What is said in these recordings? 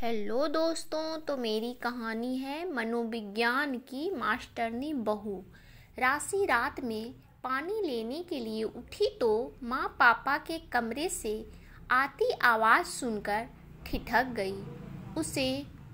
Hello दोस्तों, तो मेरी कहानी है मनोविज्ञान की मास्टरनी बहू। राशि रात में पानी लेने के लिए उठी तो माँ पापा के कमरे से आती आवाज़ सुनकर ठिठक गई। उसे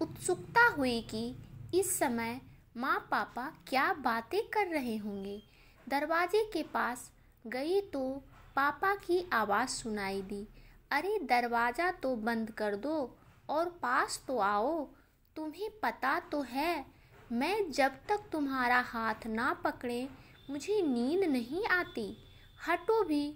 उत्सुकता हुई कि इस समय माँ पापा क्या बातें कर रहे होंगे। दरवाजे के पास गई तो पापा की आवाज़ सुनाई दी, अरे दरवाज़ा तो बंद कर दो और पास तो आओ। तुम्हें पता तो है मैं जब तक तुम्हारा हाथ ना पकड़े मुझे नींद नहीं आती। हटो भी,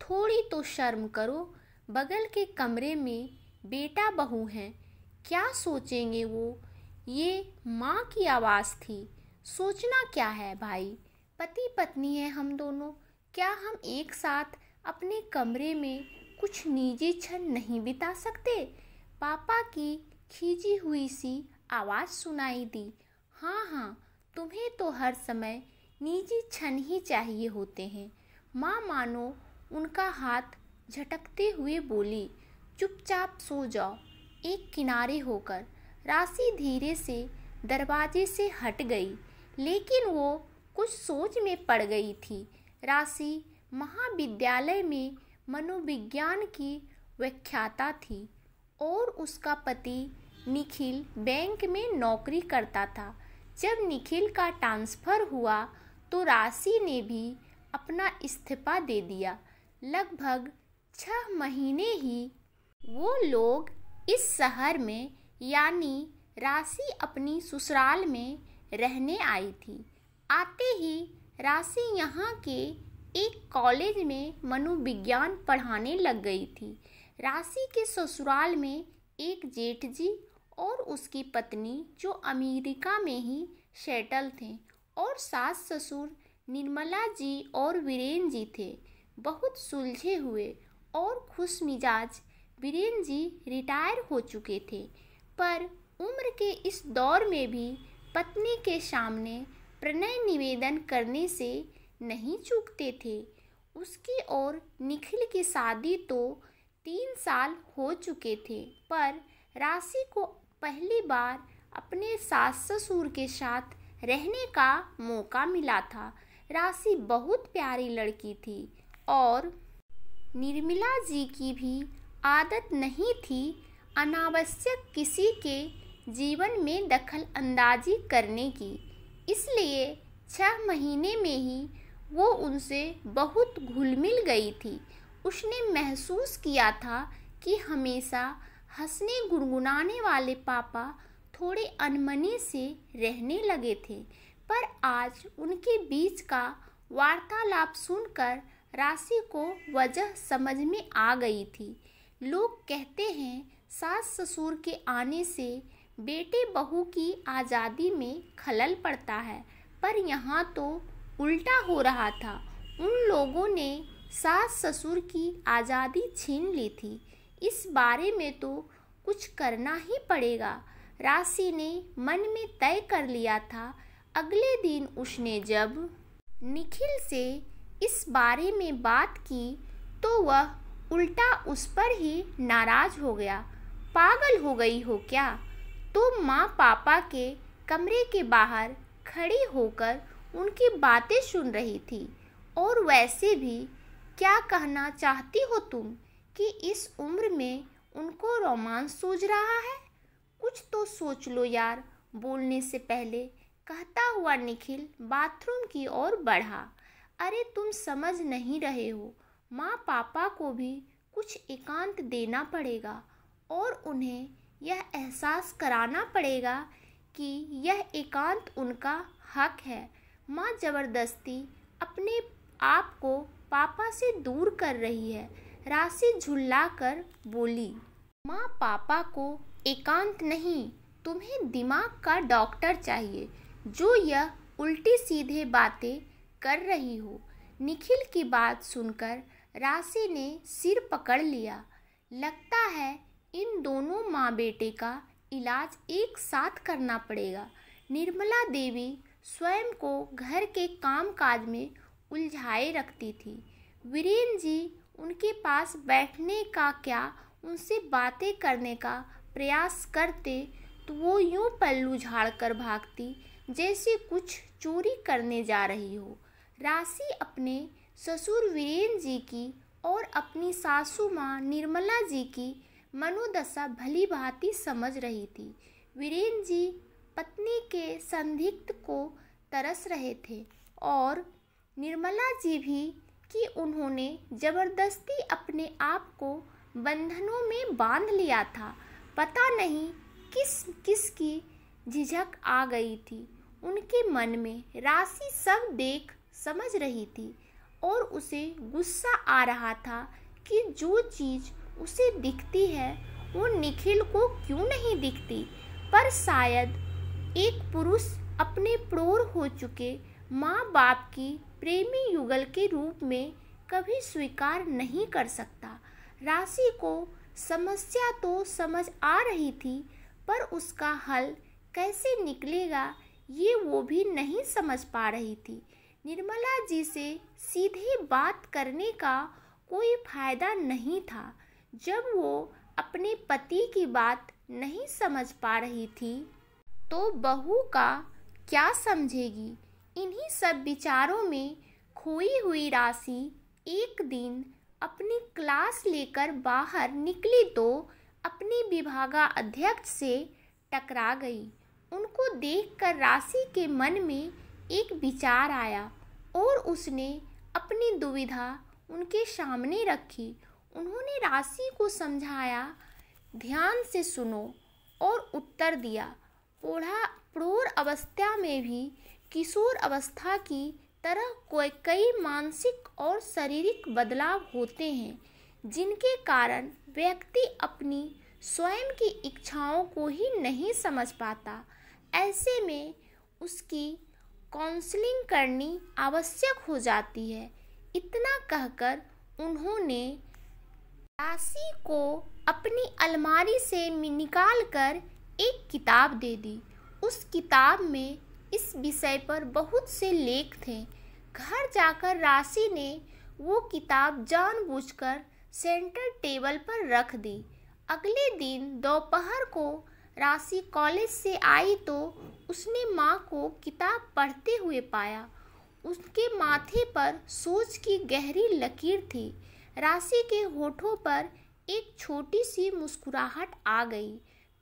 थोड़ी तो शर्म करो। बगल के कमरे में बेटा बहू हैं, क्या सोचेंगे वो। ये माँ की आवाज़ थी। सोचना क्या है भाई, पति पत्नी है हम दोनों, क्या हम एक साथ अपने कमरे में कुछ निजी क्षण नहीं बिता सकते। पापा की खींची हुई सी आवाज़ सुनाई दी, हाँ हाँ, तुम्हें तो हर समय निजी क्षण ही चाहिए होते हैं। माँ मानो उनका हाथ झटकते हुए बोली, चुपचाप सो जाओ एक किनारे होकर। राशि धीरे से दरवाजे से हट गई, लेकिन वो कुछ सोच में पड़ गई थी। राशि महाविद्यालय में मनोविज्ञान की व्याख्याता थी और उसका पति निखिल बैंक में नौकरी करता था। जब निखिल का ट्रांसफ़र हुआ तो राशि ने भी अपना इस्तीफा दे दिया। लगभग 6 महीने ही वो लोग इस शहर में यानी राशि अपनी ससुराल में रहने आई थी। आते ही राशि यहाँ के एक कॉलेज में मनोविज्ञान पढ़ाने लग गई थी। राशि के ससुराल में एक जेठ जी और उसकी पत्नी जो अमेरिका में ही सेटल थे और सास ससुर निर्मला जी और वीरेन जी थे। बहुत सुलझे हुए और खुश मिजाज वीरेन जी रिटायर हो चुके थे, पर उम्र के इस दौर में भी पत्नी के सामने प्रणय निवेदन करने से नहीं चूकते थे। उसकी और निखिल की शादी तो 3 साल हो चुके थे, पर राशि को पहली बार अपने सास ससुर के साथ रहने का मौका मिला था। राशि बहुत प्यारी लड़की थी और निर्मला जी की भी आदत नहीं थी अनावश्यक किसी के जीवन में दखल अंदाजी करने की। इसलिए 6 महीने में ही वो उनसे बहुत घुल मिल गई थी। उसने महसूस किया था कि हमेशा हंसने गुनगुनाने वाले पापा थोड़े अनमने से रहने लगे थे, पर आज उनके बीच का वार्तालाप सुनकर राशि को वजह समझ में आ गई थी। लोग कहते हैं सास ससुर के आने से बेटे बहू की आज़ादी में खलल पड़ता है, पर यहाँ तो उल्टा हो रहा था। उन लोगों ने सास ससुर की आज़ादी छीन ली थी। इस बारे में तो कुछ करना ही पड़ेगा। राशि ने मन में तय कर लिया था। अगले दिन उसने जब निखिल से इस बारे में बात की तो वह उल्टा उस पर ही नाराज़ हो गया। पागल हो गई हो क्या? तो माँ पापा के कमरे के बाहर खड़ी होकर उनकी बातें सुन रही थी। और वैसे भी क्या कहना चाहती हो तुम कि इस उम्र में उनको रोमांस सूझ रहा है? कुछ तो सोच लो यार, बोलने से पहले, कहता हुआ निखिल बाथरूम की ओर बढ़ा। अरे तुम समझ नहीं रहे हो, माँ पापा को भी कुछ एकांत देना पड़ेगा और उन्हें यह एहसास कराना पड़ेगा कि यह एकांत उनका हक है। माँ ज़बरदस्ती अपने आप को पापा से दूर कर रही है। राशि झुल्लाकर बोली, माँ पापा को एकांत नहीं, तुम्हें दिमाग का डॉक्टर चाहिए जो यह उल्टी सीधे बातें कर रही हो। निखिल की बात सुनकर राशि ने सिर पकड़ लिया। लगता है इन दोनों माँ बेटे का इलाज एक साथ करना पड़ेगा। निर्मला देवी स्वयं को घर के कामकाज में उलझाए रखती थी। वीरेन जी उनके पास बैठने का क्या उनसे बातें करने का प्रयास करते तो वो यूं पल्लू झाड़कर भागती जैसे कुछ चोरी करने जा रही हो। राशि अपने ससुर वीरेंद्र जी की और अपनी सासू माँ निर्मला जी की मनोदशा भली भांति समझ रही थी। वीरेंद्र जी पत्नी के संदिग्ध को तरस रहे थे और निर्मला जी भी कि उन्होंने जबरदस्ती अपने आप को बंधनों में बांध लिया था। पता नहीं किस किस की झिझक आ गई थी उनके मन में। राशि सब देख समझ रही थी और उसे गुस्सा आ रहा था कि जो चीज़ उसे दिखती है वो निखिल को क्यों नहीं दिखती। पर शायद एक पुरुष अपने प्रौढ़ हो चुके माँ बाप की प्रेमी युगल के रूप में कभी स्वीकार नहीं कर सकता। राशि को समस्या तो समझ आ रही थी पर उसका हल कैसे निकलेगा ये वो भी नहीं समझ पा रही थी। निर्मला जी से सीधे बात करने का कोई फायदा नहीं था जब वो अपने पति की बात नहीं समझ पा रही थी तो बहू का क्या समझेगी। इन्हीं सब विचारों में खोई हुई राशि एक दिन अपनी क्लास लेकर बाहर निकली तो अपनी विभागाध्यक्ष से टकरा गई। उनको देखकर राशि के मन में एक विचार आया और उसने अपनी दुविधा उनके सामने रखी। उन्होंने राशि को समझाया, ध्यान से सुनो, और उत्तर दिया, प्रौढ़ अवस्था में भी किशोर अवस्था की तरह कई मानसिक और शारीरिक बदलाव होते हैं जिनके कारण व्यक्ति अपनी स्वयं की इच्छाओं को ही नहीं समझ पाता। ऐसे में उसकी काउंसलिंग करनी आवश्यक हो जाती है। इतना कहकर उन्होंने राशि को अपनी अलमारी से निकालकर एक किताब दे दी। उस किताब में इस विषय पर बहुत से लेख थे। घर जाकर राशि ने वो किताब जानबूझकर सेंटर टेबल पर रख दी। अगले दिन दोपहर को राशि कॉलेज से आई तो उसने माँ को किताब पढ़ते हुए पाया। उसके माथे पर सोच की गहरी लकीर थी। राशि के होठों पर एक छोटी सी मुस्कुराहट आ गई।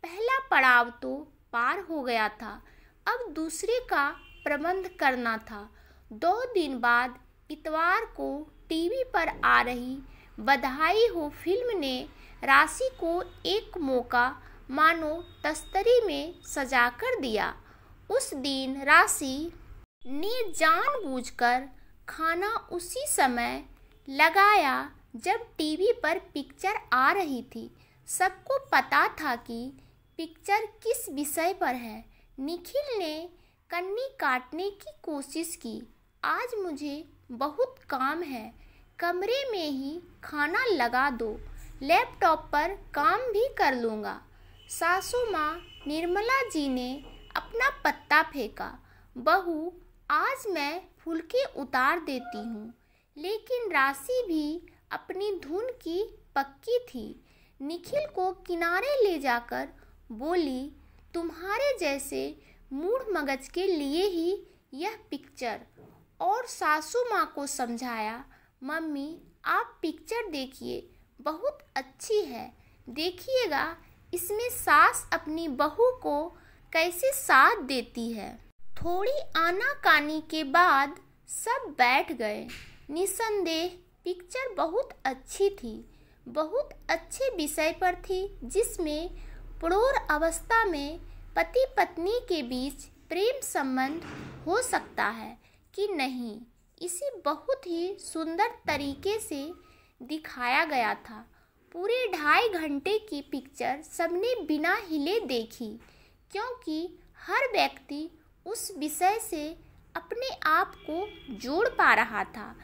पहला पड़ाव तो पार हो गया था, अब दूसरे का प्रबंध करना था। 2 दिन बाद इतवार को टीवी पर आ रही बधाई हो फिल्म ने राशि को एक मौका मानो तस्तरी में सजाकर दिया। उस दिन राशि ने जानबूझकर खाना उसी समय लगाया जब टीवी पर पिक्चर आ रही थी। सबको पता था कि पिक्चर किस विषय पर है। निखिल ने कन्नी काटने की कोशिश की। आज मुझे बहुत काम है, कमरे में ही खाना लगा दो, लैपटॉप पर काम भी कर लूँगा। सासू माँ निर्मला जी ने अपना पत्ता फेंका। बहू, आज मैं फुलके उतार देती हूँ। लेकिन राशि भी अपनी धुन की पक्की थी। निखिल को किनारे ले जाकर बोली, तुम्हारे जैसे मूढ़ मगज के लिए ही यह पिक्चर। और सासू माँ को समझाया, मम्मी आप पिक्चर देखिए, बहुत अच्छी है। देखिएगा इसमें सास अपनी बहू को कैसे साथ देती है। थोड़ी आनाकानी के बाद सब बैठ गए। निसंदेह पिक्चर बहुत अच्छी थी, बहुत अच्छे विषय पर थी जिसमें प्रौढ़ अवस्था में पति पत्नी के बीच प्रेम संबंध हो सकता है कि नहीं, इसे बहुत ही सुंदर तरीके से दिखाया गया था। पूरे 2.5 घंटे की पिक्चर सबने बिना हिले देखी, क्योंकि हर व्यक्ति उस विषय से अपने आप को जोड़ पा रहा था।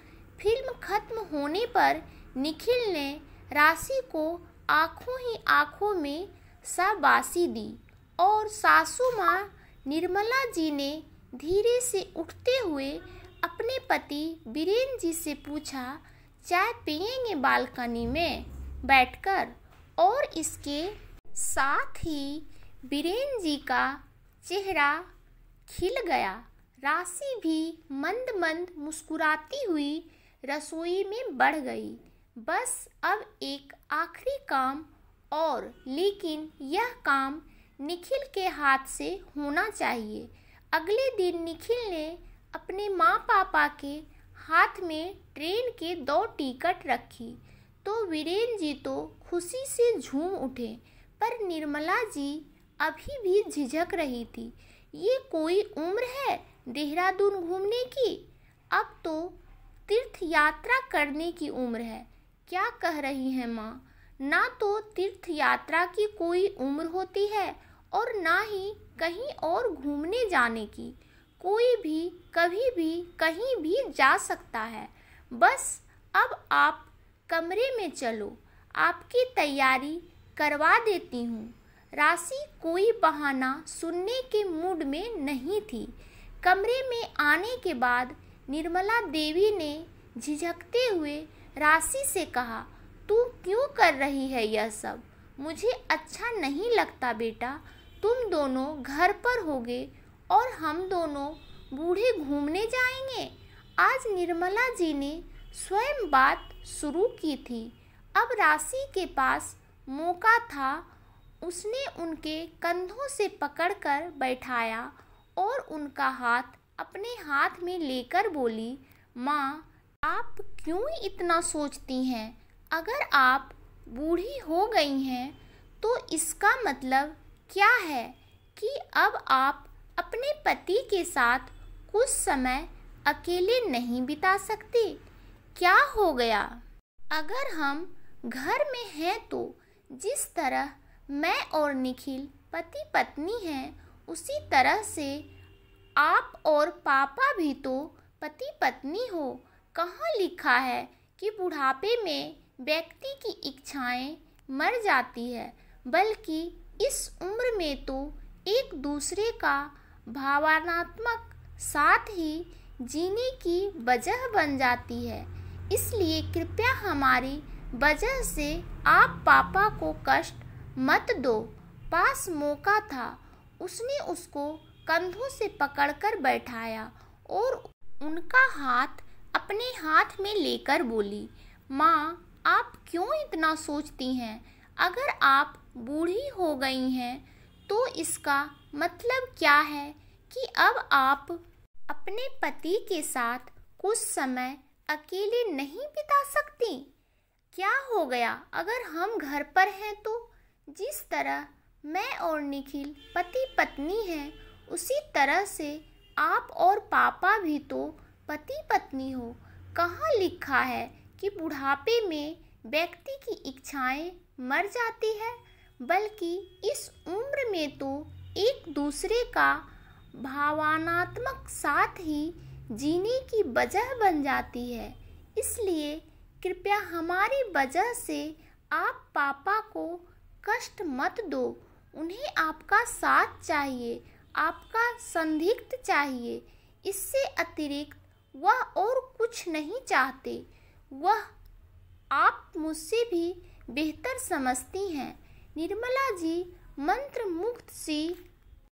फिल्म खत्म होने पर निखिल ने राशि को आंखों ही आंखों में शाबाशी दी और सासू माँ निर्मला जी ने धीरे से उठते हुए अपने पति वीरेंद्र जी से पूछा, चाय पिएंगे बालकनी में बैठकर। और इसके साथ ही बीरेन जी का चेहरा खिल गया। राशि भी मंद मंद मुस्कुराती हुई रसोई में बढ़ गई। बस अब एक आखिरी काम और, लेकिन यह काम निखिल के हाथ से होना चाहिए। अगले दिन निखिल ने अपने माँ पापा के हाथ में ट्रेन के 2 टिकट रखी तो वीरेन जी तो खुशी से झूम उठे, पर निर्मला जी अभी भी झिझक रही थी। ये कोई उम्र है देहरादून घूमने की? अब तो तीर्थ यात्रा करने की उम्र है। क्या कह रही हैं माँ? ना तो तीर्थ यात्रा की कोई उम्र होती है और ना ही कहीं और घूमने जाने की। कोई भी कभी भी कहीं भी जा सकता है। बस अब आप कमरे में चलो, आपकी तैयारी करवा देती हूँ। राशि कोई बहाना सुनने के मूड में नहीं थी। कमरे में आने के बाद निर्मला देवी ने झिझकते हुए राशि से कहा, तू क्यों कर रही है यह सब? मुझे अच्छा नहीं लगता बेटा। तुम दोनों घर पर होगे और हम दोनों बूढ़े घूमने जाएंगे। आज निर्मला जी ने स्वयं बात शुरू की थी। अब राशि के पास मौका था। उसने उनके कंधों से पकड़कर बैठाया और उनका हाथ अपने हाथ में लेकर बोली, माँ, आप क्यों इतना सोचती हैं? अगर आप बूढ़ी हो गई हैं तो इसका मतलब क्या है कि अब आप अपने पति के साथ कुछ समय अकेले नहीं बिता सकती? क्या हो गया? अगर हम घर में हैं तो जिस तरह मैं और निखिल पति पत्नी हैं, उसी तरह से आप और पापा भी तो पति पत्नी हो। कहाँ लिखा है कि बुढ़ापे में व्यक्ति की इच्छाएं मर जाती है, बल्कि इस उम्र में तो एक दूसरे का भावनात्मक साथ ही जीने की वजह बन जाती है। इसलिए कृपया हमारी वजह से आप पापा को कष्ट मत दो। पास मौका था। उसने उसको कंधों से पकड़कर बैठाया और उनका हाथ अपने हाथ में लेकर बोली, माँ, आप क्यों इतना सोचती हैं? अगर आप बूढ़ी हो गई हैं तो इसका मतलब क्या है कि अब आप अपने पति के साथ कुछ समय अकेले नहीं बिता सकती? क्या हो गया अगर हम घर पर हैं तो? जिस तरह मैं और निखिल पति पत्नी हैं, उसी तरह से आप और पापा भी तो पति पत्नी हो। कहाँ लिखा है कि बुढ़ापे में व्यक्ति की इच्छाएं मर जाती है, बल्कि इस उम्र में तो एक दूसरे का भावनात्मक साथ ही जीने की वजह बन जाती है। इसलिए कृपया हमारी वजह से आप पापा को कष्ट मत दो। उन्हें आपका साथ चाहिए, आपका संदिग्ध चाहिए। इससे अतिरिक्त वह और कुछ नहीं चाहते। वह आप मुझसे भी बेहतर समझती हैं। निर्मला जी मंत्र मुग्ध सी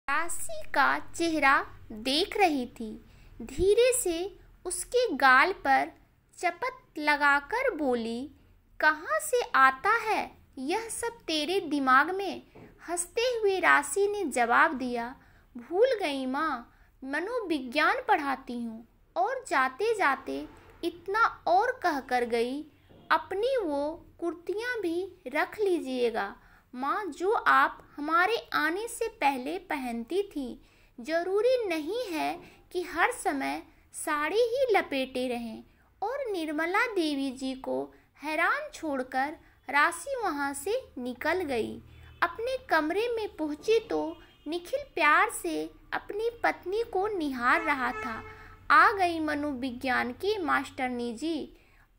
राशि का चेहरा देख रही थी। धीरे से उसके गाल पर चपत लगाकर बोली, कहाँ से आता है यह सब तेरे दिमाग में? हंसते हुए राशि ने जवाब दिया, भूल गई माँ, मनोविज्ञान पढ़ाती हूँ। और जाते जाते इतना और कह कर गई, अपनी वो कुर्तियाँ भी रख लीजिएगा माँ, जो आप हमारे आने से पहले पहनती थी। जरूरी नहीं है कि हर समय साड़ी ही लपेटे रहें। और निर्मला देवी जी को हैरान छोड़कर राशि वहाँ से निकल गई। अपने कमरे में पहुँची तो निखिल प्यार से अपनी पत्नी को निहार रहा था। आ गई मनोविज्ञान की मास्टरनी जी,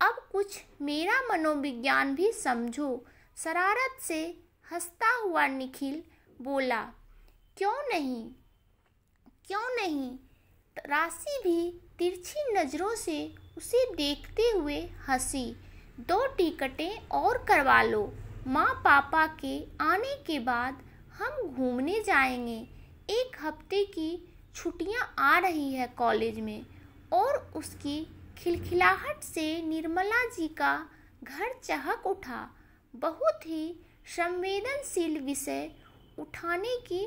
अब कुछ मेरा मनोविज्ञान भी समझो। शरारत से हंसता हुआ निखिल बोला, क्यों नहीं, क्यों नहीं? राशि भी तिरछी नज़रों से उसे देखते हुए हंसी। 2 टिकटें और करवा लो। माँ पापा के आने के बाद हम घूमने जाएंगे। 1 हफ्ते की छुट्टियाँ आ रही है कॉलेज में। और उसकी खिलखिलाहट से निर्मला जी का घर चहक उठा। बहुत ही संवेदनशील विषय उठाने की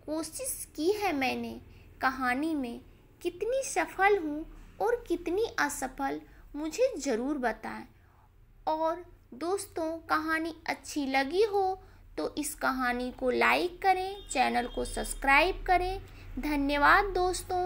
कोशिश की है मैंने कहानी में। कितनी सफल हूँ और कितनी असफल मुझे ज़रूर बताएं। और दोस्तों, कहानी अच्छी लगी हो तो इस कहानी को लाइक करें, चैनल को सब्सक्राइब करें। धन्यवाद दोस्तों।